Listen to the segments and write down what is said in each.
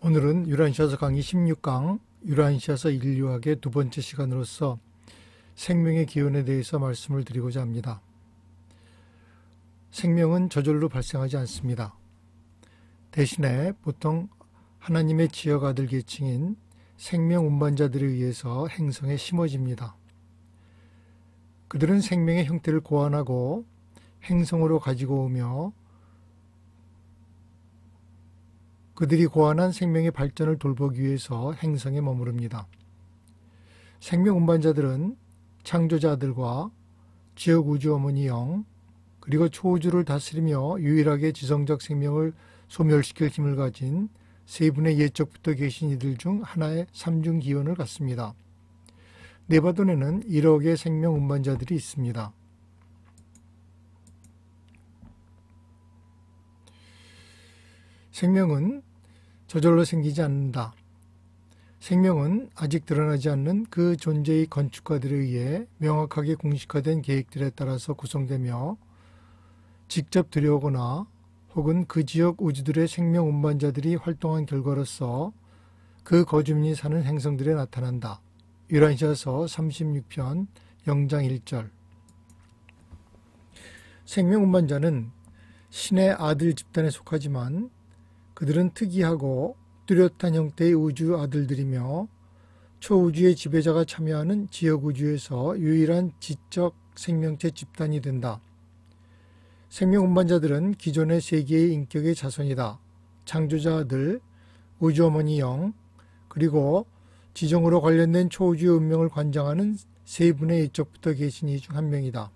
오늘은 유란시아서 강의 16강 유란시아서 인류학의 두 번째 시간으로서 생명의 기원에 대해서 말씀을 드리고자 합니다. 생명은 저절로 발생하지 않습니다. 대신에 보통 하나님의 지역 아들 계층인 생명 운반자들에 의해서 행성에 심어집니다. 그들은 생명의 형태를 고안하고 행성으로 가지고 오며 그들이 고안한 생명의 발전을 돌보기 위해서 행성에 머무릅니다. 생명 운반자들은 창조자들과 지역 우주 어머니 영, 그리고 초우주를 다스리며 유일하게 지성적 생명을 소멸시킬 힘을 가진 세 분의 예적부터 계신 이들 중 하나의 삼중 기원을 갖습니다. 네바돈에는 1억의 생명 운반자들이 있습니다. 생명은 저절로 생기지 않는다. 생명은 아직 드러나지 않는 그 존재의 건축가들에 의해 명확하게 공식화된 계획들에 따라서 구성되며 직접 들여오거나 혹은 그 지역 우주들의 생명 운반자들이 활동한 결과로서 그 거주민이 사는 행성들에 나타난다. 유란시아서 36편 0장 1절. 생명 운반자는 신의 아들 집단에 속하지만 그들은 특이하고 뚜렷한 형태의 우주 아들들이며 초우주의 지배자가 참여하는 지역 우주에서 유일한 지적 생명체 집단이 된다. 생명 운반자들은 기존의 세계의 인격의 자손이다. 창조자 아들, 우주 어머니 영, 그리고 지정으로 관련된 초우주의 운명을 관장하는 세 분의 예적부터 계신 이 중 한 명이다.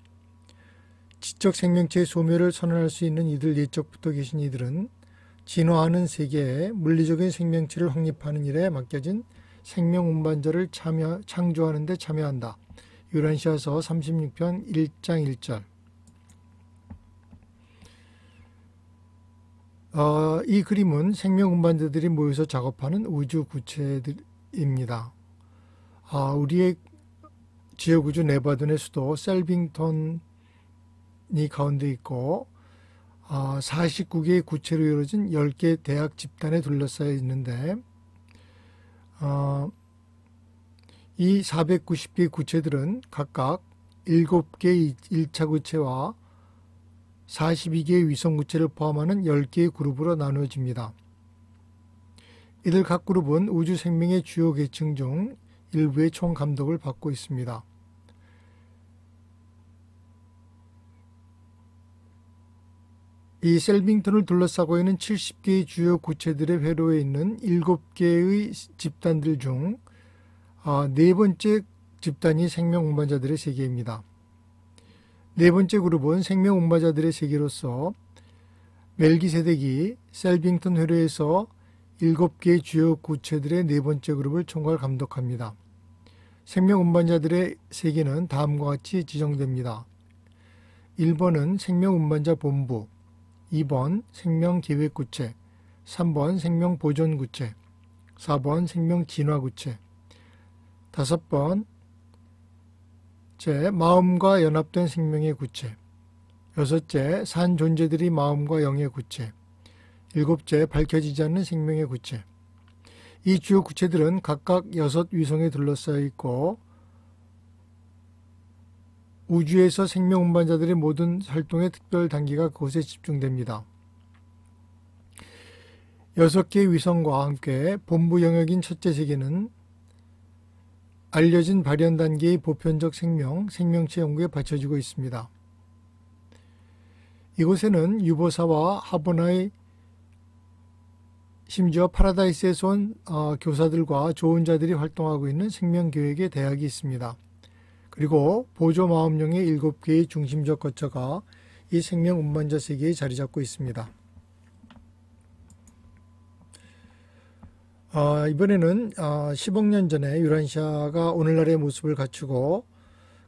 지적 생명체의 소멸을 선언할 수 있는 이들 예적부터 계신 이들은 진화하는 세계에 물리적인 생명체를 확립하는 일에 맡겨진 생명 운반자를 창조하는 데 참여한다. 유란시아서 36편 1장 1절. 이 그림은 생명 운반자들이 모여서 작업하는 우주 구체들입니다. 우리의 지역 우주 네바돈의 수도 셀빙턴이 가운데 있고 49개의 구체로 이루어진 10개 대학 집단에 둘러싸여 있는데 이 490개의 구체들은 각각 7개의 1차 구체와 42개의 위성 구체를 포함하는 10개의 그룹으로 나누어집니다. 이들 각 그룹은 우주 생명의 주요 계층 중 일부의 총 감독을 받고 있습니다. 이 셀빙턴을 둘러싸고 있는 70개의 주요 구체들의 회로에 있는 7개의 집단들 중 네 번째 집단이 생명 운반자들의 세계입니다. 네 번째 그룹은 생명 운반자들의 세계로서 멜기세덱이 셀빙턴 회로에서 7개의 주요 구체들의 네 번째 그룹을 총괄 감독합니다. 생명 운반자들의 세계는 다음과 같이 지정됩니다. 1번은 생명 운반자 본부, 2번 생명계획구체, 3번 생명보존구체, 4번 생명진화구체, 5번째 마음과 연합된 생명의 구체, 6째 산 존재들이 마음과 영의 구체, 7째 밝혀지지 않는 생명의 구체. 이 주요 구체들은 각각 6위성에 둘러싸여 있고 우주에서 생명 운반자들의 모든 활동의 특별 단계가 그곳에 집중됩니다. 6개의 위성과 함께 본부 영역인 첫째 세계는 알려진 발현 단계의 보편적 생명체 연구에 받쳐지고 있습니다. 이곳에는 유보사와 하버나의 심지어 파라다이스에서 온 교사들과 조언자들이 활동하고 있는 생명교육의 대학이 있습니다. 그리고 보조 마음령의 7개의 중심적 거처가 이 생명 운반자 세계에 자리 잡고 있습니다. 이번에는 10억 년 전에 유란시아가 오늘날의 모습을 갖추고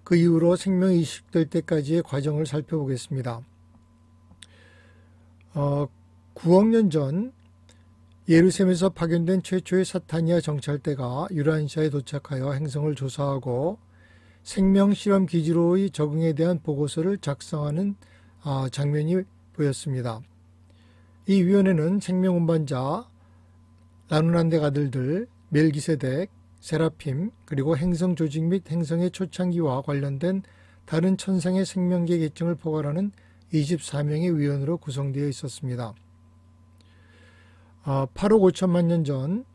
그 이후로 생명이 이식될 때까지의 과정을 살펴보겠습니다. 9억 년 전 예루살렘에서 파견된 최초의 사타니아 정찰대가 유란시아에 도착하여 행성을 조사하고 생명 실험 기지로의 적응에 대한 보고서를 작성하는 장면이 보였습니다. 이 위원회는 생명 운반자 라누난덱 아들들 멜기세덱, 세라핌, 그리고 행성 조직 및 행성의 초창기와 관련된 다른 천상의 생명계 계층을 포괄하는 24명의 위원으로 구성되어 있었습니다. 8억 5천만 년 전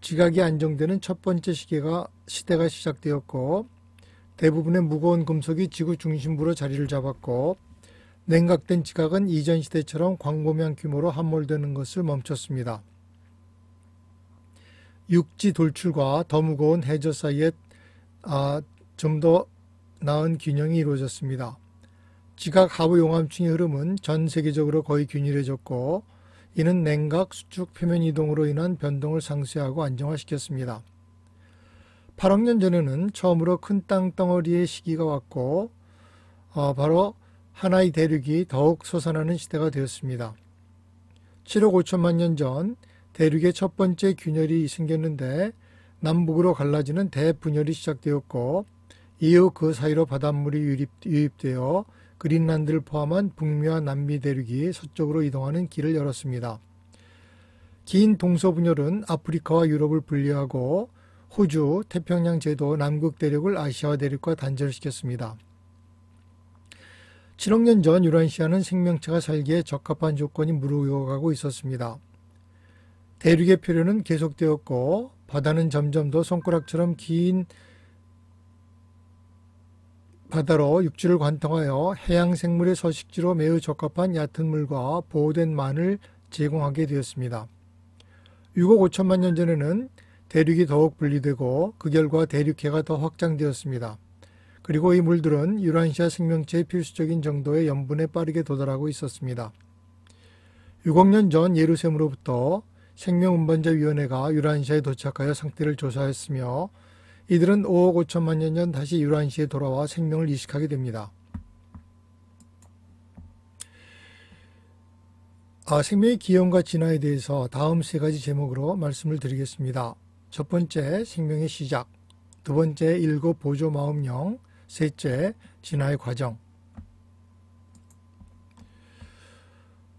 지각이 안정되는 첫 번째 시대가 시작되었고, 대부분의 무거운 금속이 지구 중심부로 자리를 잡았고, 냉각된 지각은 이전 시대처럼 광범위한 규모로 함몰되는 것을 멈췄습니다. 육지 돌출과 더 무거운 해저 사이에 좀 더 나은 균형이 이루어졌습니다. 지각 하부 용암층의 흐름은 전 세계적으로 거의 균일해졌고, 이는 냉각, 수축, 표면 이동으로 인한 변동을 상쇄하고 안정화시켰습니다. 8억 년 전에는 처음으로 큰 땅덩어리의 시기가 왔고, 바로 하나의 대륙이 더욱 솟아나는 시대가 되었습니다. 7억 5천만 년 전 대륙의 첫 번째 균열이 생겼는데, 남북으로 갈라지는 대분열이 시작되었고, 이후 그 사이로 바닷물이 유입되어 그린란드를 포함한 북미와 남미 대륙이 서쪽으로 이동하는 길을 열었습니다. 긴 동서분열은 아프리카와 유럽을 분리하고 호주, 태평양 제도 남극 대륙을 아시아 대륙과 단절시켰습니다. 7억 년 전 유라시아는 생명체가 살기에 적합한 조건이 무르익어가고 있었습니다. 대륙의 표류는 계속되었고, 바다는 점점 더 손가락처럼 긴 바다로 육지를 관통하여 해양 생물의 서식지로 매우 적합한 얕은 물과 보호된 만을 제공하게 되었습니다. 6억 5천만 년 전에는 대륙이 더욱 분리되고, 그 결과 대륙해가 더 확장되었습니다. 그리고 이 물들은 유라시아 생명체의 필수적인 정도의 염분에 빠르게 도달하고 있었습니다. 6억 년 전 예루셈으로부터 생명운반자위원회가 유라시아에 도착하여 상태를 조사했으며, 이들은 5억 5천만 년 전 다시 유라시아에 돌아와 생명을 이식하게 됩니다. 생명의 기원과 진화에 대해서 다음 세 가지 제목으로 말씀을 드리겠습니다. 첫 번째, 생명의 시작. 두 번째, 일곱 보조 마음령. 셋째, 진화의 과정.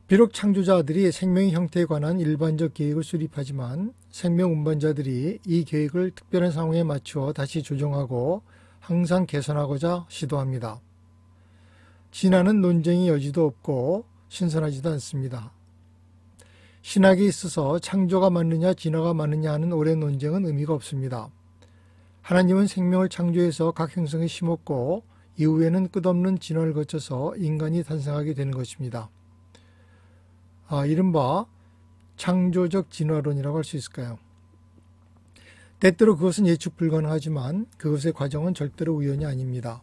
비록 창조자들이 생명의 형태에 관한 일반적 계획을 수립하지만, 생명 운반자들이 이 계획을 특별한 상황에 맞추어 다시 조정하고 항상 개선하고자 시도합니다. 진화는 논쟁의 여지도 없고 신선하지도 않습니다. 신학에 있어서 창조가 맞느냐 진화가 맞느냐 하는 오랜 논쟁은 의미가 없습니다. 하나님은 생명을 창조해서 각 행성에 심었고, 이후에는 끝없는 진화를 거쳐서 인간이 탄생하게 되는 것입니다. 이른바 창조적 진화론이라고 할 수 있을까요? 때때로 그것은 예측 불가능하지만 그것의 과정은 절대로 우연이 아닙니다.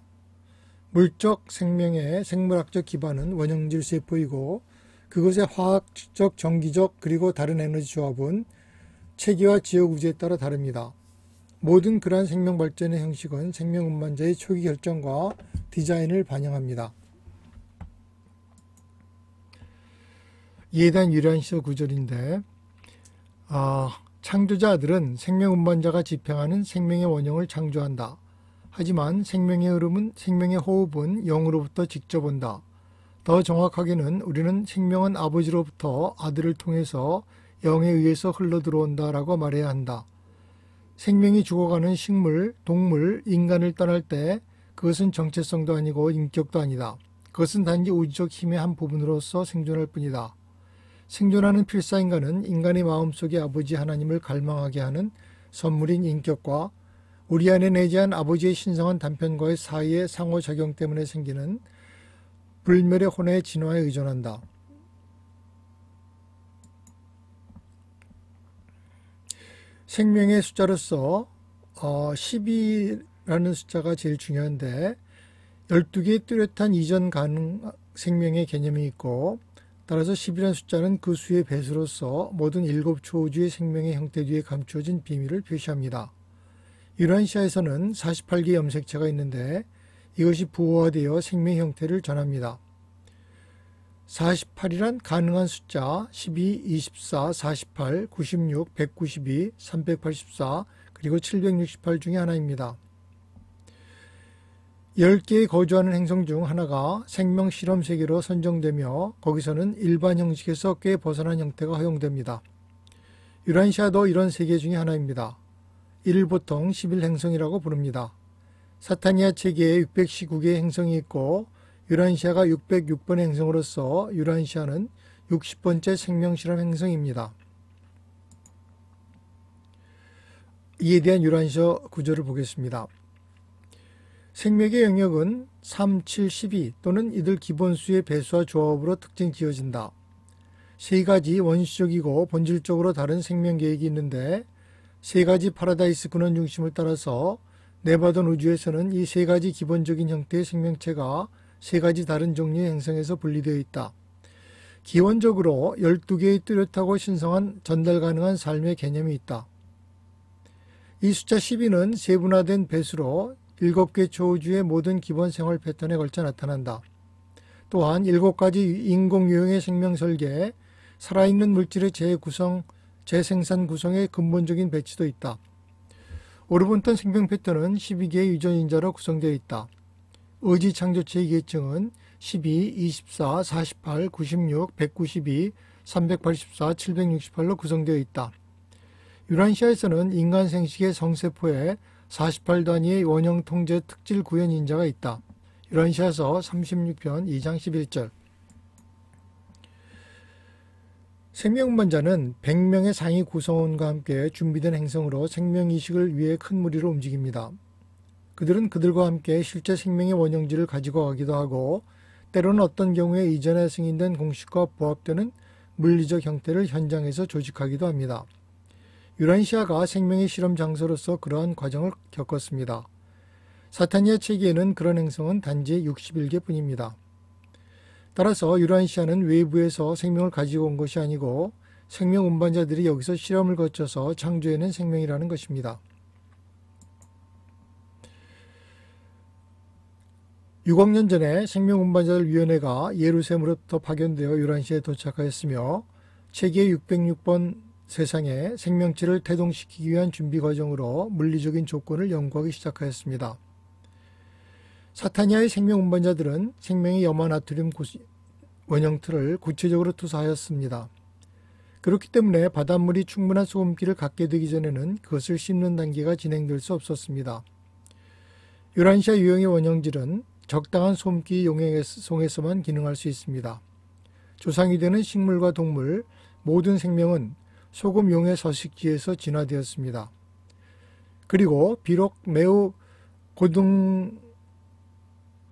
물적 생명의 생물학적 기반은 원형질 세포이고, 그것의 화학적, 전기적, 그리고 다른 에너지 조합은 체계와 지역 우주에 따라 다릅니다. 모든 그러한 생명 발전의 형식은 생명 운반자의 초기 결정과 디자인을 반영합니다. 이에 대한 유라시아 구절인데, 창조자들은 생명 운반자가 집행하는 생명의 원형을 창조한다. 하지만 생명의 호흡은 영으로부터 직접 온다. 더 정확하게는 우리는 생명은 아버지로부터 아들을 통해서 영에 의해서 흘러들어온다라고 말해야 한다. 생명이 죽어가는 식물, 동물, 인간을 떠날 때 그것은 정체성도 아니고 인격도 아니다. 그것은 단지 우주적 힘의 한 부분으로서 생존할 뿐이다. 생존하는 필사인간은 인간의 마음속에 아버지 하나님을 갈망하게 하는 선물인 인격과 우리 안에 내재한 아버지의 신성한 단편과의 사이의 상호작용 때문에 생기는 불멸의 혼의 진화에 의존한다. 생명의 숫자로서 12라는 숫자가 제일 중요한데, 12개의 뚜렷한 이전 가능 생명의 개념이 있고, 따라서 10이라는 숫자는 그 수의 배수로서 모든 7초우주의 생명의 형태 뒤에 감추어진 비밀을 표시합니다. 유라시아에서는 48개의 염색체가 있는데, 이것이 부호화되어 생명의 형태를 전합니다. 48이란 가능한 숫자 12, 24, 48, 96, 192, 384, 그리고 768 중에 하나입니다. 10개의 거주하는 행성 중 하나가 생명 실험 세계로 선정되며, 거기서는 일반 형식에서 꽤 벗어난 형태가 허용됩니다. 유란시아도 이런 세계 중의 하나입니다. 이를 보통 11행성이라고 부릅니다. 사타니아 체계에 619개의 행성이 있고 유란시아가 606번 행성으로서 유란시아는 60번째 생명실험 행성입니다. 이에 대한 유란시아 구조를 보겠습니다. 생명의 영역은 3, 7, 12 또는 이들 기본수의 배수와 조합으로 특징 지어진다. 세 가지 원시적이고 본질적으로 다른 생명 계획이 있는데 세 가지 파라다이스 근원 중심을 따라서 네바돈 우주에서는 이 세 가지 기본적인 형태의 생명체가 세 가지 다른 종류의 행성에서 분리되어 있다. 기원적으로 12개의 뚜렷하고 신성한 전달 가능한 삶의 개념이 있다. 이 숫자 12는 세분화된 배수로 7개 초우주의 모든 기본 생활 패턴에 걸쳐 나타난다. 또한 7가지 인공 유형의 생명 설계, 살아있는 물질의 재생산 구성의 근본적인 배치도 있다. 오르본턴 생명 패턴은 12개의 유전인자로 구성되어 있다. 의지 창조체의 계층은 12, 24, 48, 96, 192, 384, 768로 구성되어 있다. 유란시아에서는 인간 생식의 성세포에 48단위의 원형 통제 특질 구현 인자가 있다. 유란시아서 36편 2장 11절. 생명운반자는 100명의 상위 구성원과 함께 준비된 행성으로 생명이식을 위해 큰 무리로 움직입니다. 그들은 그들과 함께 실제 생명의 원형질을 가지고 가기도 하고 때로는 어떤 경우에 이전에 승인된 공식과 부합되는 물리적 형태를 현장에서 조직하기도 합니다. 유란시아가 생명의 실험 장소로서 그러한 과정을 겪었습니다. 사타니아 체계에는 그런 행성은 단지 61개 뿐입니다. 따라서 유란시아는 외부에서 생명을 가지고 온 것이 아니고 생명 운반자들이 여기서 실험을 거쳐서 창조해낸 생명이라는 것입니다. 6억 년 전에 생명운반자들위원회가 예루살렘으로부터 파견되어 유란시아에 도착하였으며 체계 606번 세상에 생명체를 태동시키기 위한 준비 과정으로 물리적인 조건을 연구하기 시작하였습니다. 사타니아의 생명운반자들은 생명의 염화나트륨 원형틀을 구체적으로 투사하였습니다. 그렇기 때문에 바닷물이 충분한 소금기를 갖게 되기 전에는 그것을 씹는 단계가 진행될 수 없었습니다. 유란시아 유형의 원형질은 적당한 소금기 용액에서만 기능할 수 있습니다. 조상이 되는 식물과 동물, 모든 생명은 소금용의 서식지에서 진화되었습니다. 그리고 비록 매우 고등의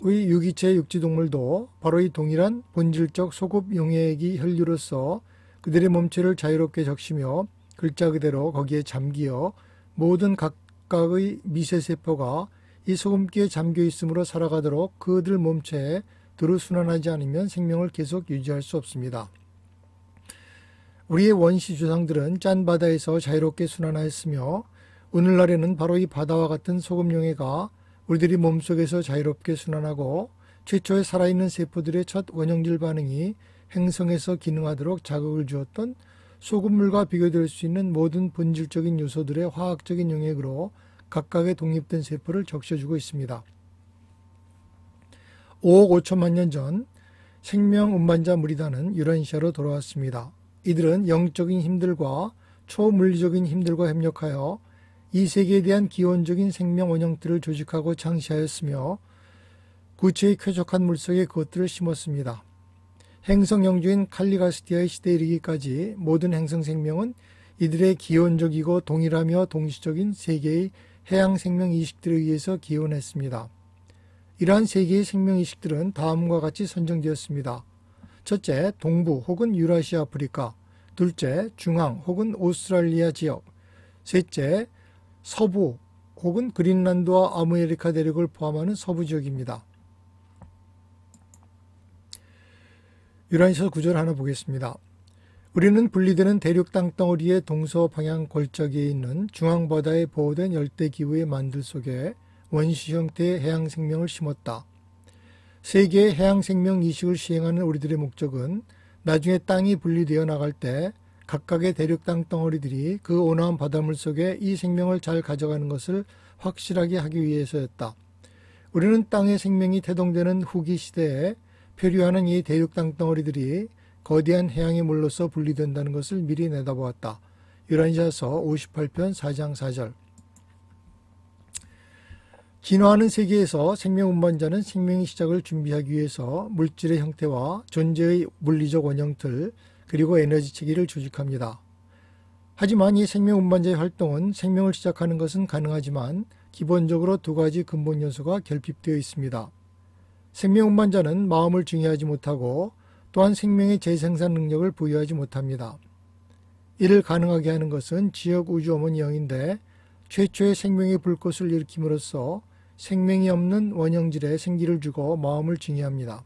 유기체 육지동물도 바로 이 동일한 본질적 소금 용액이 혈류로서 그들의 몸체를 자유롭게 적시며 글자 그대로 거기에 잠기어 모든 각각의 미세세포가 이 소금기에 잠겨 있으므로 살아가도록 그들 몸체에 두루 순환하지 않으면 생명을 계속 유지할 수 없습니다. 우리의 원시 조상들은 짠 바다에서 자유롭게 순환하였으며 오늘날에는 바로 이 바다와 같은 소금용해가 우리들이 몸속에서 자유롭게 순환하고 최초의 살아있는 세포들의 첫 원형질 반응이 행성에서 기능하도록 자극을 주었던 소금물과 비교될 수 있는 모든 본질적인 요소들의 화학적인 용액으로 각각의 독립된 세포를 적셔주고 있습니다. 5억 5천만 년 전 생명 운반자 무리단은 유란시아로 돌아왔습니다. 이들은 영적인 힘들과 초물리적인 힘들과 협력하여 이 세계에 대한 기원적인 생명 원형들을 조직하고 창시하였으며 구체의 쾌적한 물속에 그것들을 심었습니다. 행성 영주인 칼리가스티아의 시대에 이르기까지 모든 행성 생명은 이들의 기원적이고 동일하며 동시적인 세계의 해양 생명 이식들에 의해서 기원했습니다. 이러한 세계의 생명 이식들은 다음과 같이 선정되었습니다. 첫째, 동부 혹은 유라시아 아프리카. 둘째, 중앙 혹은 오스트랄리아 지역. 셋째, 서부 혹은 그린란드와 아메리카 대륙을 포함하는 서부 지역입니다. 유란시아 구조를 하나 보겠습니다. 우리는 분리되는 대륙 땅덩어리의 동서방향 골짜기에 있는 중앙바다에 보호된 열대기후의 만들 속에 원시 형태의 해양 생명을 심었다. 세계의 해양 생명 이식을 시행하는 우리들의 목적은 나중에 땅이 분리되어 나갈 때 각각의 대륙 땅덩어리들이 그 온화한 바닷물 속에 이 생명을 잘 가져가는 것을 확실하게 하기 위해서였다. 우리는 땅의 생명이 태동되는 후기 시대에 표류하는 이 대륙 땅덩어리들이 거대한 해양의 물로서 분리된다는 것을 미리 내다보았다. 유란시아서 58편 4장 4절. 진화하는 세계에서 생명 운반자는 생명의 시작을 준비하기 위해서 물질의 형태와 존재의 물리적 원형틀 그리고 에너지 체계를 조직합니다. 하지만 이 생명 운반자의 활동은 생명을 시작하는 것은 가능하지만 기본적으로 두 가지 근본 요소가 결핍되어 있습니다. 생명 운반자는 마음을 증여하지 못하고 또한 생명의 재생산 능력을 부여하지 못합니다. 이를 가능하게 하는 것은 지역 우주 어머니 영인데 최초의 생명의 불꽃을 일으킴으로써 생명이 없는 원형질에 생기를 주고 마음을 증여합니다.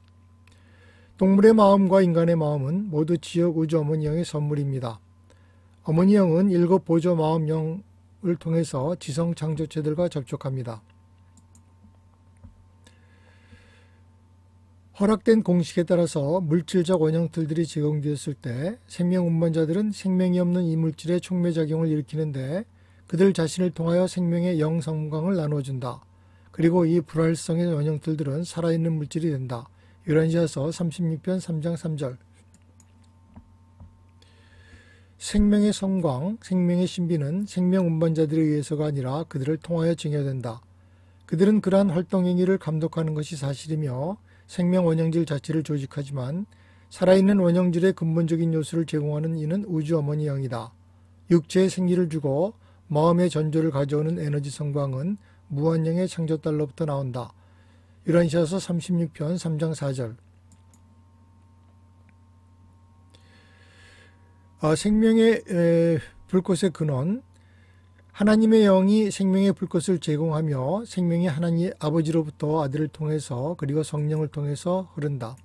동물의 마음과 인간의 마음은 모두 지역 우주 어머니 영의 선물입니다. 어머니 영은 7 보조 마음 영을 통해서 지성 창조체들과 접촉합니다. 허락된 공식에 따라서 물질적 원형틀들이 제공되었을 때 생명 운반자들은 생명이 없는 이 물질의 촉매작용을 일으키는데 그들 자신을 통하여 생명의 영성광을 나눠준다. 그리고 이 불활성의 원형틀들은 살아있는 물질이 된다. 유란시아서 36편 3장 3절. 생명의 성광, 생명의 신비는 생명 운반자들에 의해서가 아니라 그들을 통하여 증여된다. 그들은 그러한 활동 행위를 감독하는 것이 사실이며 생명 원형질 자체를 조직하지만 살아있는 원형질의 근본적인 요소를 제공하는 이는 우주 어머니 영이다. 육체에 생기를 주고 마음의 전조를 가져오는 에너지 성광은 무한영의 창조달로부터 나온다. 유란시아서 36편 3장 4절. 생명의 불꽃의 근원, 하나님의 영이 생명의 불꽃을 제공하며 생명이 하나님 아버지로부터 아들을 통해서 그리고 성령을 통해서 흐른다.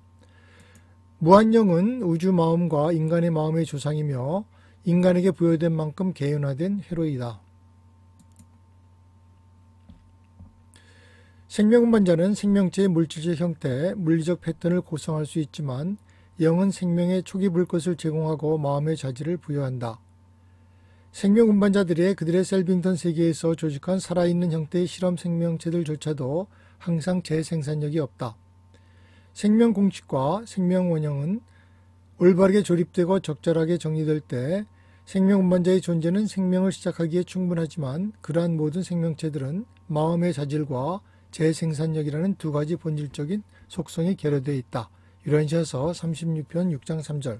무한영은 우주 마음과 인간의 마음의 조상이며 인간에게 부여된 만큼 개연화된 회로이다. 생명 운반자는 생명체의 물질적 형태, 물리적 패턴을 구성할 수 있지만 영은 생명의 초기 불꽃을 제공하고 마음의 자질을 부여한다. 생명 운반자들의 그들의 셀빙턴 세계에서 조직한 살아있는 형태의 실험 생명체들조차도 항상 재생산력이 없다. 생명 공식과 생명 원형은 올바르게 조립되고 적절하게 정리될 때 생명 운반자의 존재는 생명을 시작하기에 충분하지만 그러한 모든 생명체들은 마음의 자질과 재생산력이라는 두 가지 본질적인 속성이 결여되어 있다. 유란시아서 36편 6장 3절.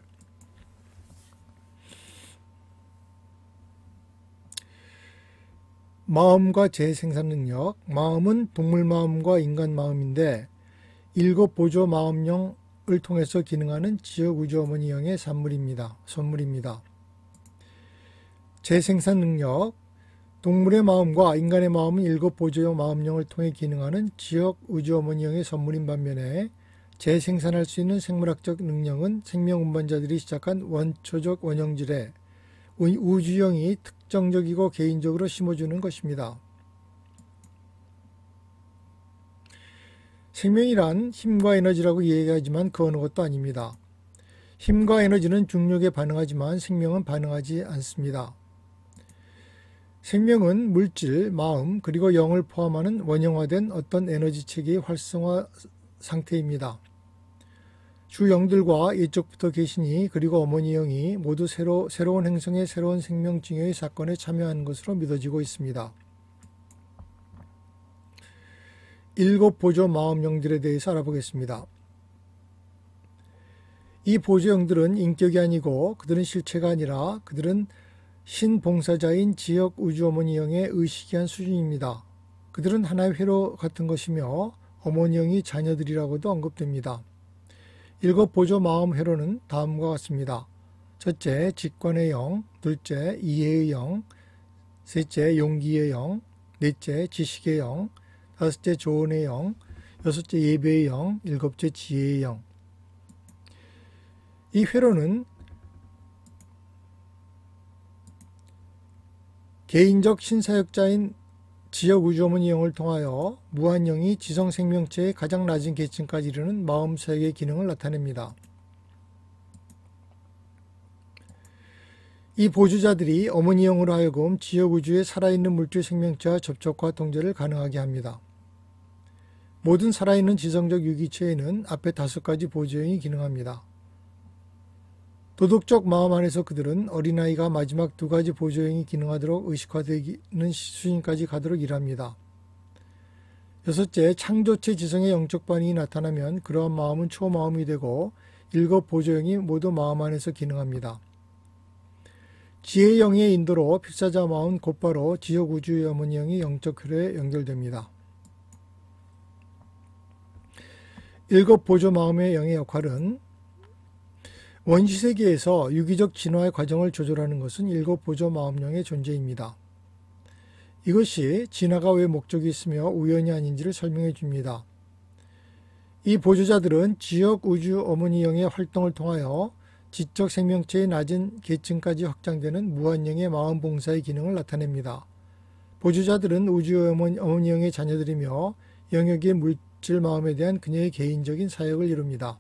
마음과 재생산 능력. 마음은 동물 마음과 인간 마음인데 7 보조 마음령을 통해서 기능하는 지역 우주 어머니 영의 선물입니다. 재생산 능력. 동물의 마음과 인간의 마음은 7 보조 마음령을 통해 기능하는 지역 우주 어머니 영의 선물인 반면에 재생산할 수 있는 생물학적 능력은 생명 운반자들이 시작한 원초적 원형질에 우주영이 특정적이고 개인적으로 심어주는 것입니다. 생명이란 힘과 에너지라고 이야기하지만 그 어느 것도 아닙니다. 힘과 에너지는 중력에 반응하지만 생명은 반응하지 않습니다. 생명은 물질, 마음, 그리고 영을 포함하는 원형화된 어떤 에너지 체계의 활성화 상태입니다. 주 영들과 예적부터 계시니 그리고 어머니 영이 모두 새로운 행성의 새로운 생명 증여의 사건에 참여하는 것으로 믿어지고 있습니다. 7 보조 마음 영들에 대해서 알아보겠습니다. 이 보조 영들은 인격이 아니고 그들은 실체가 아니라 그들은 신봉사자인 지역 우주 어머니 영의 의식이한 수준입니다. 그들은 하나의 회로 같은 것이며 어머니 영이 자녀들이라고도 언급됩니다. 7 보조 마음 회로는 다음과 같습니다. 첫째, 직관의 영. 둘째, 이해의 영. 셋째, 용기의 영. 넷째, 지식의 영. 다섯째, 조언의 영. 여섯째, 예배의 영. 일곱째, 지혜의 영. 이 회로는 개인적 신사역자인 지역 우주 어머니 영을 통하여 무한영이 지성 생명체의 가장 낮은 계층까지 이르는 마음 사역의 기능을 나타냅니다. 이 보조자들이 어머니 영으로 하여금 지역 우주의 살아있는 물질 생명체와 접촉과 통제를 가능하게 합니다. 모든 살아있는 지성적 유기체에는 앞에 5가지 보조영이 기능합니다. 도덕적 마음 안에서 그들은 어린아이가 마지막 두 가지 보조형이 기능하도록 의식화되는 수준까지 가도록 일합니다. 여섯째, 창조체 지성의 영적 반응이 나타나면 그러한 마음은 초마음이 되고 일곱 보조형이 모두 마음 안에서 기능합니다. 지혜의 영의 인도로 필사자 마음은 곧바로 지역 우주의 어머니형이 영적 혈에 연결됩니다. 일곱 보조 마음의 영의 역할은 원시세계에서 유기적 진화의 과정을 조절하는 것은 일곱 보조 마음령의 존재입니다. 이것이 진화가 왜 목적이 있으며 우연이 아닌지를 설명해 줍니다. 이 보조자들은 지역 우주 어머니형의 활동을 통하여 지적 생명체의 낮은 계층까지 확장되는 무한령의 마음 봉사의 기능을 나타냅니다. 보조자들은 우주 어머니형의 자녀들이며 영역의 물질 마음에 대한 그녀의 개인적인 사역을 이룹니다.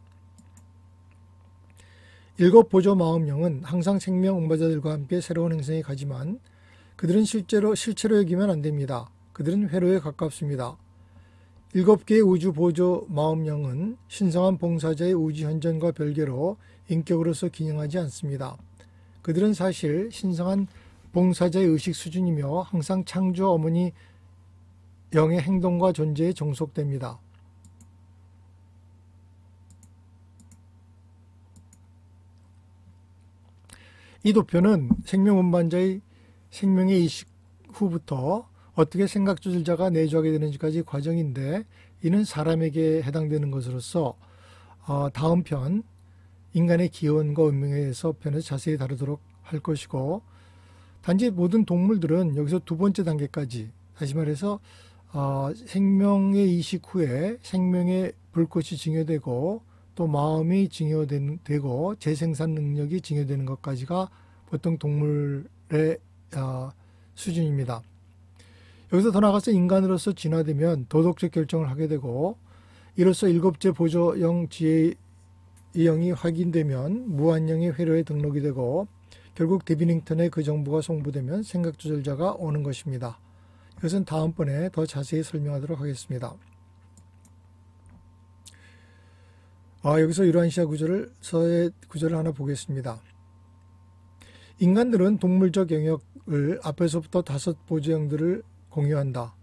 일곱 보조 마음령은 항상 생명 응바자들과 함께 새로운 행성에 가지만 그들은 실체로 여기면 안 됩니다. 그들은 회로에 가깝습니다. 일곱 개의 우주 보조 마음령은 신성한 봉사자의 우주 현존과 별개로 인격으로서 기능하지 않습니다. 그들은 사실 신성한 봉사자의 의식 수준이며 항상 창조 어머니 영의 행동과 존재에 종속됩니다. 이 도표는 생명 운반자의 생명의 이식 후부터 어떻게 생각 조절자가 내주하게 되는지까지 과정인데 이는 사람에게 해당되는 것으로서 다음 편 인간의 기원과 운명에 대해서 편에서 자세히 다루도록 할 것이고 단지 모든 동물들은 여기서 두 번째 단계까지 다시 말해서 생명의 이식 후에 생명의 불꽃이 증여되고 또 마음이 증여되고 재생산 능력이 증여되는 것까지가 보통 동물의 수준입니다. 여기서 더 나아가서 인간으로서 진화되면 도덕적 결정을 하게 되고 이로써 일곱째 보조영 지혜의 영이 확인되면 무한영의 회로에 등록이 되고 결국 데비닝턴의 그 정보가 송부되면 생각조절자가 오는 것입니다. 이것은 다음번에 더 자세히 설명하도록 하겠습니다. 여기서 유라인시아 서의 구조를 하나 보겠습니다. 인간들은 동물적 영역을 앞에서부터 5 보조형들을 공유한다.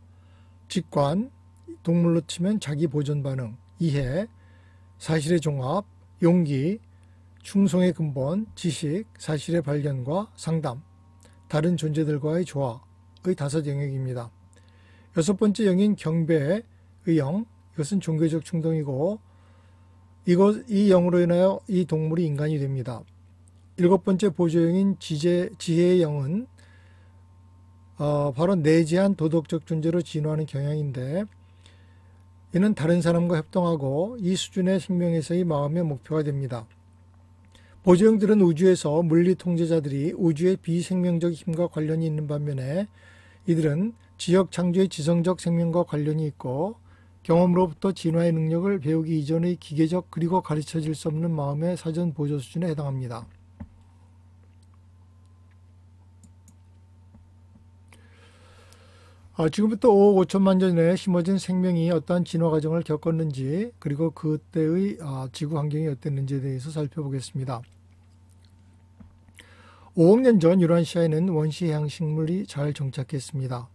직관, 동물로 치면 자기 보존 반응, 이해, 사실의 종합, 용기, 충성의 근본, 지식, 사실의 발견과 상담, 다른 존재들과의 조화의 5 영역입니다. 6번째 영인 경배의 영, 이것은 종교적 충동이고 이 영으로 인하여 이 동물이 인간이 됩니다. 7번째 보조영인 지혜의 영은 바로 내재한 도덕적 존재로 진화하는 경향인데 이는 다른 사람과 협동하고 이 수준의 생명에서의 마음의 목표가 됩니다. 보조형들은 우주에서 물리 통제자들이 우주의 비생명적 힘과 관련이 있는 반면에 이들은 지역 창조의 지성적 생명과 관련이 있고 경험으로부터 진화의 능력을 배우기 이전의 기계적 그리고 가르쳐질 수 없는 마음의 사전 보조 수준에 해당합니다. 지금부터 5억 5천만 년 전에 심어진 생명이 어떠한 진화 과정을 겪었는지 그리고 그때의 지구 환경이 어땠는지에 대해서 살펴보겠습니다. 5억 년 전 유라시아에는 원시 해양 식물이 잘 정착했습니다.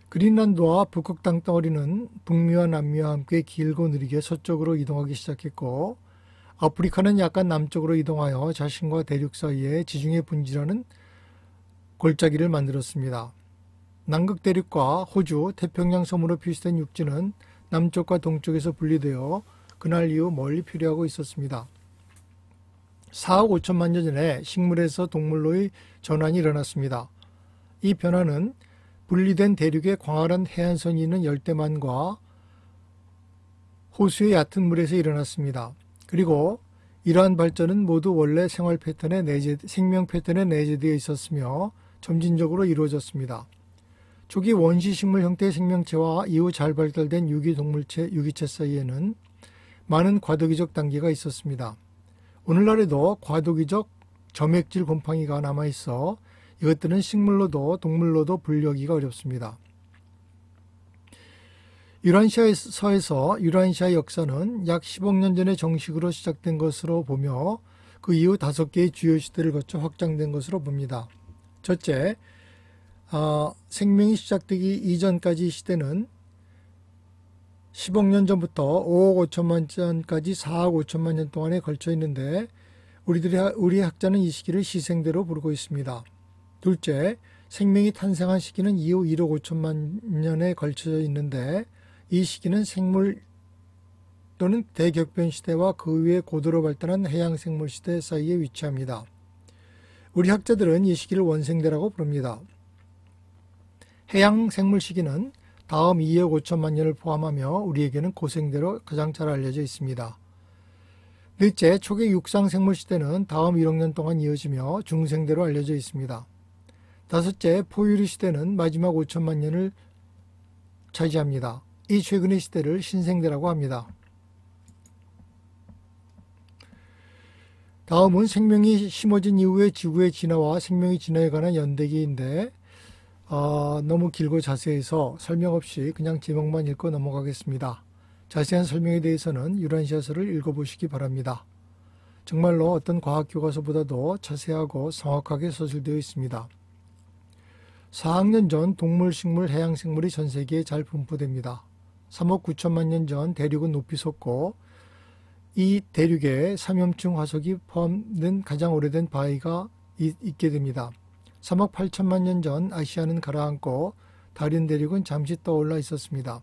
그린란드와 북극 땅덩어리는 북미와 남미와 함께 길고 느리게 서쪽으로 이동하기 시작했고 아프리카는 약간 남쪽으로 이동하여 자신과 대륙 사이에 지중해 분지라는 골짜기를 만들었습니다. 남극 대륙과 호주, 태평양 섬으로 표시된 육지는 남쪽과 동쪽에서 분리되어 그날 이후 멀리 표류하고 있었습니다. 4억 5천만 년 전에 식물에서 동물로의 전환이 일어났습니다. 이 변화는 분리된 대륙에 광활한 해안선이 있는 열대만과 호수의 얕은 물에서 일어났습니다. 그리고 이러한 발전은 모두 원래 생명 패턴에 내재되어 있었으며 점진적으로 이루어졌습니다. 초기 원시식물 형태의 생명체와 이후 잘 발달된 유기체 사이에는 많은 과도기적 단계가 있었습니다. 오늘날에도 과도기적 점액질 곰팡이가 남아있어 이것들은 식물로도 동물로도 분류하기가 어렵습니다. 유라시아에서 유라시아의 역사는 약 10억 년 전에 정식으로 시작된 것으로 보며 그 이후 5개의 주요 시대를 거쳐 확장된 것으로 봅니다. 첫째, 생명이 시작되기 이전까지 시대는 10억 년 전부터 5억 5천만 전까지 4억 5천만 년 동안에 걸쳐 있는데 우리 학자는 이 시기를 시생대로 부르고 있습니다. 둘째, 생명이 탄생한 시기는 이후 1억 5천만 년에 걸쳐 있는데 이 시기는 생물 또는 대격변 시대와 그 위에 고도로 발달한 해양 생물 시대 사이에 위치합니다. 우리 학자들은 이 시기를 원생대라고 부릅니다. 해양 생물 시기는 다음 2억 5천만 년을 포함하며 우리에게는 고생대로 가장 잘 알려져 있습니다. 넷째, 초기 육상 생물 시대는 다음 1억 년 동안 이어지며 중생대로 알려져 있습니다. 다섯째, 포유류 시대는 마지막 5천만 년을 차지합니다. 이 최근의 시대를 신생대라고 합니다. 다음은 생명이 심어진 이후의 지구의 진화와 생명의 진화에 관한 연대기인데 너무 길고 자세해서 설명 없이 그냥 제목만 읽고 넘어가겠습니다. 자세한 설명에 대해서는 유란시아서를 읽어보시기 바랍니다. 정말로 어떤 과학 교과서보다도 자세하고 정확하게 서술되어 있습니다. 4억 년 전 동물, 식물, 해양 생물이 전 세계에 잘 분포됩니다. 3억 9천만 년 전 대륙은 높이 솟고 이 대륙에 삼염층 화석이 포함된 가장 오래된 바위가 있게 됩니다. 3억 8천만 년 전 아시아는 가라앉고 다른 대륙은 잠시 떠올라 있었습니다.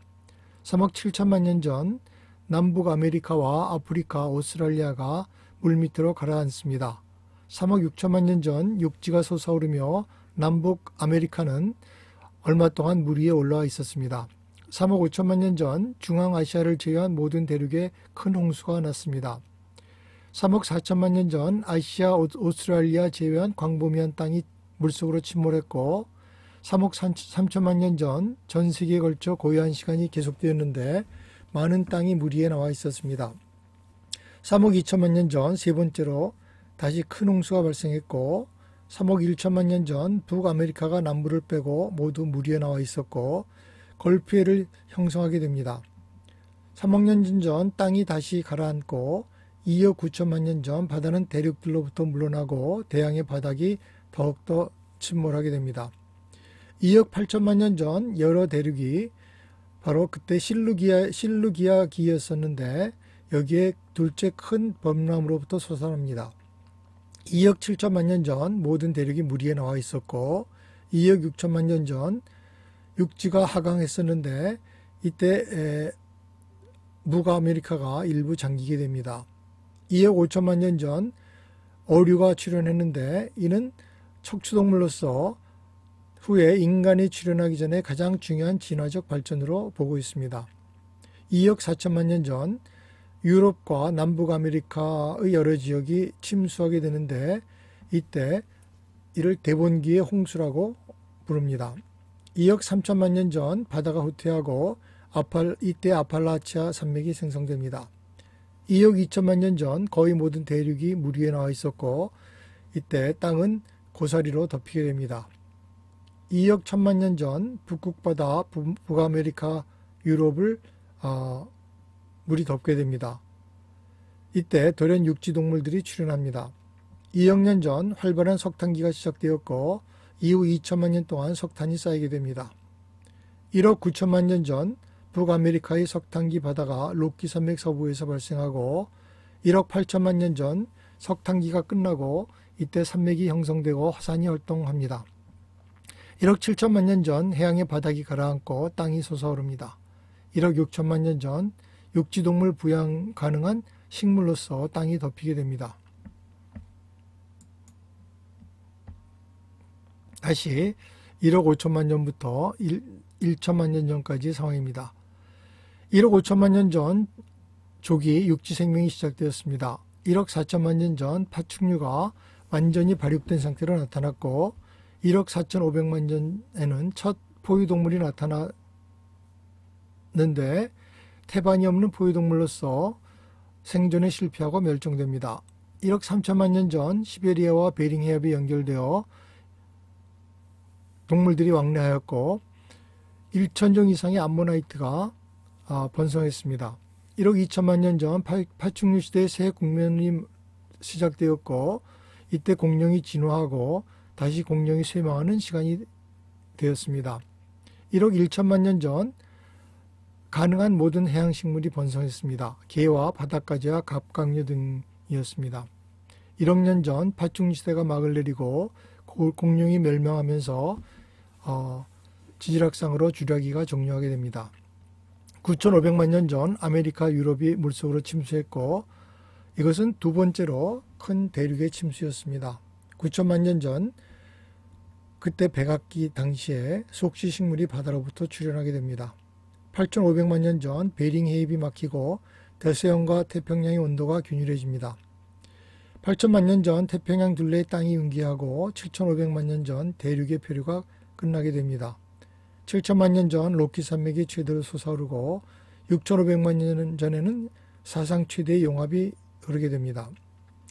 3억 7천만 년 전 남북 아메리카와 아프리카, 오스트랄리아가 물밑으로 가라앉습니다. 3억 6천만 년 전 육지가 솟아오르며 남북 아메리카는 얼마 동안 물 위에 올라와 있었습니다. 3억 5천만 년 전 중앙아시아를 제외한 모든 대륙에 큰 홍수가 났습니다. 3억 4천만 년 전 아시아, 오스트랄리아 제외한 광범위한 땅이 물속으로 침몰했고 3억 3천만 년 전 전 세계에 걸쳐 고요한 시간이 계속되었는데 많은 땅이 물 위에 나와 있었습니다. 3억 2천만 년 전 세 번째로 다시 큰 홍수가 발생했고 3억 1천만 년 전 북아메리카가 남부를 빼고 모두 물 위에 나와 있었고 걸프해를 형성하게 됩니다. 3억 년 전 땅이 다시 가라앉고 2억 9천만 년 전 바다는 대륙들로부터 물러나고 대양의 바닥이 더욱더 침몰하게 됩니다. 2억 8천만 년 전 여러 대륙이 바로 그때 실루기아기였었는데 여기에 둘째 큰 범람으로부터 솟아납니다. 2억 7천만 년 전 모든 대륙이 물 위에 나와 있었고 2억 6천만 년 전 육지가 하강했었는데 이때 북아메리카가 일부 잠기게 됩니다. 2억 5천만 년 전 어류가 출현했는데 이는 척추동물로서 후에 인간이 출현하기 전에 가장 중요한 진화적 발전으로 보고 있습니다. 2억 4천만 년 전 유럽과 남북아메리카의 여러 지역이 침수하게 되는데 이때 이를 대본기의 홍수라고 부릅니다. 2억 3천만 년 전 바다가 후퇴하고 이때 아팔라치아 산맥이 생성됩니다. 2억 2천만 년 전 거의 모든 대륙이 물 위에 나와 있었고 이때 땅은 고사리로 덮이게 됩니다. 2억 1천만 년 전 북극바다, 북아메리카, 유럽을 물이 덮게 됩니다. 이때 돌연 육지동물들이 출현합니다. 2억 년 전 활발한 석탄기가 시작되었고 이후 2천만 년 동안 석탄이 쌓이게 됩니다. 1억 9천만 년 전 북아메리카의 석탄기 바다가 로키 산맥 서부에서 발생하고 1억 8천만 년 전 석탄기가 끝나고 이때 산맥이 형성되고 화산이 활동합니다. 1억 7천만 년 전 해양의 바닥이 가라앉고 땅이 솟아오릅니다. 1억 6천만 년 전 육지동물 부양 가능한 식물로서 땅이 덮이게 됩니다. 다시 1억 5천만 년부터 1천만 년 전까지의 상황입니다. 1억 5천만 년 전 조기 육지 생명이 시작되었습니다. 1억 4천만 년 전 파충류가 완전히 발육된 상태로 나타났고 1억 4,500만 년에는 첫 포유동물이 나타났는데 태반이 없는 포유동물로서 생존에 실패하고 멸종됩니다. 1억 3천만 년 전 시베리아와 베링 해협이 연결되어 동물들이 왕래하였고 1,000종 이상의 암모나이트가 번성했습니다. 1억 2천만 년 전 파충류 시대의 새 시작되었고 이때 공룡이 진화하고 다시 공룡이 쇠망하는 시간이 되었습니다. 1억 1천만 년 전 가능한 모든 해양식물이 번성했습니다. 개와 바닷가재와 갑각류 등이었습니다. 1억 년 전 파충류시대가 막을 내리고 공룡이 멸망하면서 지질학상으로 주라기가 종료하게 됩니다. 9,500만 년 전 아메리카 유럽이 물속으로 침수했고 이것은 두 번째로 큰 대륙의 침수였습니다. 9천만 년 전 그때 백악기 당시에 속시 식물이 바다로부터 출현하게 됩니다. 8,500만 년 전 베링 해협이 막히고 대서양과 태평양의 온도가 균일해집니다. 8천만 년 전 태평양 둘레의 땅이 융기하고 7,500만 년 전 대륙의 표류가 끝나게 됩니다. 7천만 년 전 로키 산맥이 최대로 솟아오르고 6,500만 년 전에는 사상 최대의 용합이 흐르게 됩니다.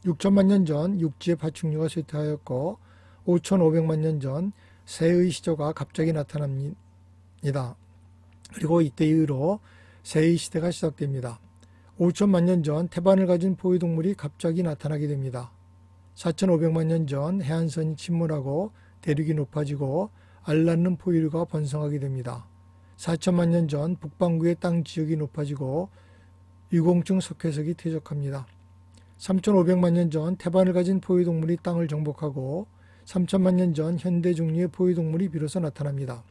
6천만 년 전 육지의 파충류가 쇠퇴하였고 5,500만 년 전 새의 시조가 갑자기 나타납니다. 그리고 이때 이후로 새의 시대가 시작됩니다. 5천만 년 전 태반을 가진 포유동물이 갑자기 나타나게 됩니다. 4,500만 년 전 해안선이 침몰하고 대륙이 높아지고 알낳는 포유류가 번성하게 됩니다. 4천만 년 전 북반구의 땅 지역이 높아지고 유공층 석회석이 퇴적합니다. 3,500만 년 전 태반을 가진 포유동물이 땅을 정복하고 3천만 년 전 현대 종류의 포유동물이 비로소 나타납니다.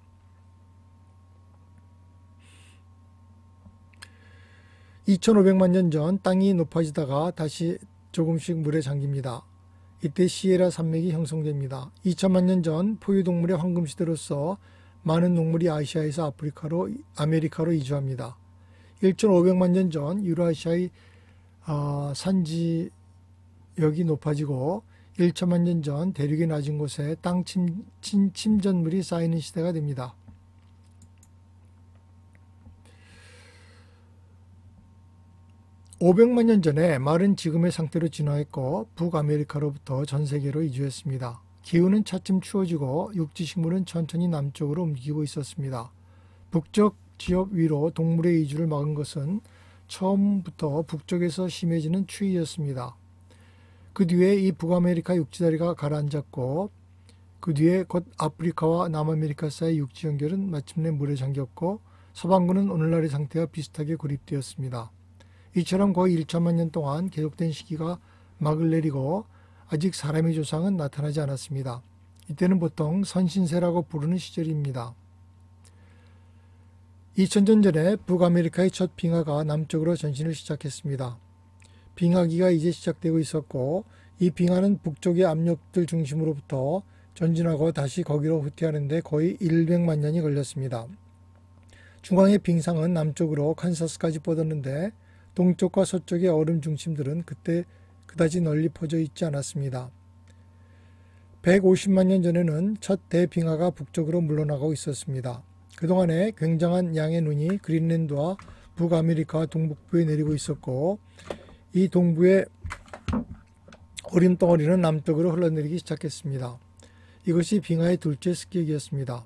2,500만 년 전 땅이 높아지다가 다시 조금씩 물에 잠깁니다. 이때 시에라 산맥이 형성됩니다. 2천만 년 전 포유동물의 황금시대로서 많은 동물이 아시아에서 아메리카로 이주합니다. 1,500만 년 전 유라시아의 산지역이 높아지고 1천만 년 전 대륙이 낮은 곳에 땅 침전물이 쌓이는 시대가 됩니다. 500만 년 전에 말은 지금의 상태로 진화했고 북아메리카로부터 전 세계로 이주했습니다. 기후는 차츰 추워지고 육지식물은 천천히 남쪽으로 움직이고 있었습니다. 북쪽 지역 위로 동물의 이주를 막은 것은 처음부터 북쪽에서 심해지는 추위였습니다. 그 뒤에 이 북아메리카 육지다리가 가라앉았고 그 뒤에 곧 아프리카와 남아메리카 사이 육지 연결은 마침내 물에 잠겼고 서반구는 오늘날의 상태와 비슷하게 고립되었습니다. 이처럼 거의 1천만 년 동안 계속된 시기가 막을 내리고 아직 사람의 조상은 나타나지 않았습니다. 이때는 보통 선신세라고 부르는 시절입니다. 2000년 전에 북아메리카의 첫 빙하가 남쪽으로 전신을 시작했습니다. 빙하기가 이제 시작되고 있었고 이 빙하는 북쪽의 압력들 중심으로부터 전진하고 다시 거기로 후퇴하는 데 거의 100만 년이 걸렸습니다. 중앙의 빙상은 남쪽으로 칸사스까지 뻗었는데 동쪽과 서쪽의 얼음 중심들은 그때 그다지 널리 퍼져 있지 않았습니다. 150만 년 전에는 첫 대빙하가 북쪽으로 물러나고 있었습니다. 그동안에 굉장한 양의 눈이 그린랜드와 북아메리카 동북부에 내리고 있었고 이 동부의 얼음 덩어리는 남쪽으로 흘러내리기 시작했습니다. 이것이 빙하의 둘째 습격이었습니다.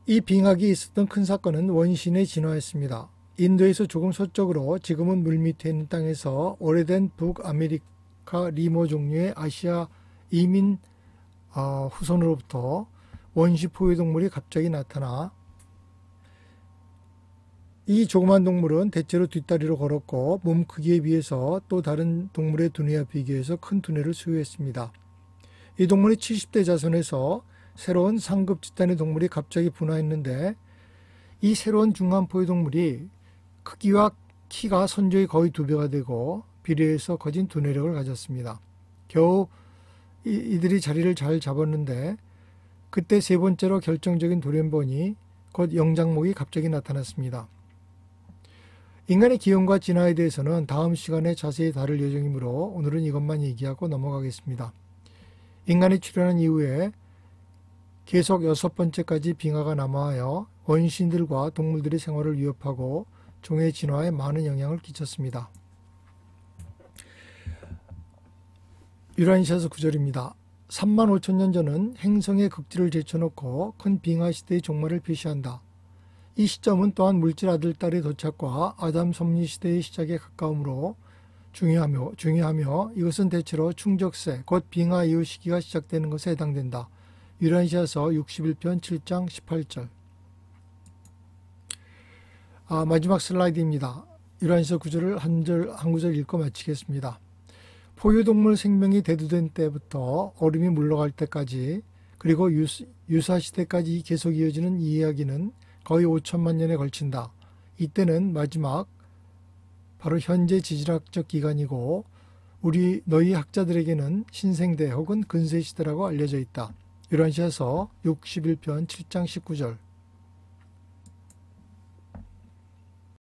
이 빙하기 있었던 큰 사건은 원신의 진화였습니다. 인도에서 조금 서쪽으로 지금은 물밑에 있는 땅에서 오래된 북아메리카 리모 종류의 아시아 이민 후손으로부터 원시 포유동물이 갑자기 나타나 이 조그만 동물은 대체로 뒷다리로 걸었고 몸 크기에 비해서 또 다른 동물의 두뇌와 비교해서 큰 두뇌를 소유했습니다. 이 동물의 70대 자손에서 새로운 상급 집단의 동물이 갑자기 분화했는데 이 새로운 중간 포유동물이 크기와 키가 선조의 거의 2배가 되고 비례해서 거진 두뇌력을 가졌습니다. 겨우 이들이 자리를 잘 잡았는데 그때 세 번째로 결정적인 돌연변이 곧 영장목이 갑자기 나타났습니다. 인간의 기원과 진화에 대해서는 다음 시간에 자세히 다룰 예정이므로 오늘은 이것만 얘기하고 넘어가겠습니다. 인간이 출현한 이후에 계속 6번째까지 빙하가 남아하여 원시인들과 동물들의 생활을 위협하고 종의 진화에 많은 영향을 끼쳤습니다. 유라니시아서 9절입니다. 3만 5천 년 전은 행성의 극지를 제쳐놓고 큰 빙하 시대의 종말을 표시한다. 이 시점은 또한 물질 아들, 딸의 도착과 아담 섭리 시대의 시작에 가까우므로 중요하며 이것은 대체로 충적세, 곧 빙하 이후 시기가 시작되는 것에 해당된다. 유란시아서 61편 7장 18절. 마지막 슬라이드입니다. 유란시서 구절을 한 구절 읽고 마치겠습니다. 포유동물 생명이 대두된 때부터 얼음이 물러갈 때까지 그리고 유사시대까지 계속 이어지는 이 이야기는 거의 5천만 년에 걸친다. 이때는 마지막 바로 현재 지질학적 기간이고 너희 학자들에게는 신생대 혹은 근세시대라고 알려져 있다. 유란시아서 61편 7장 19절.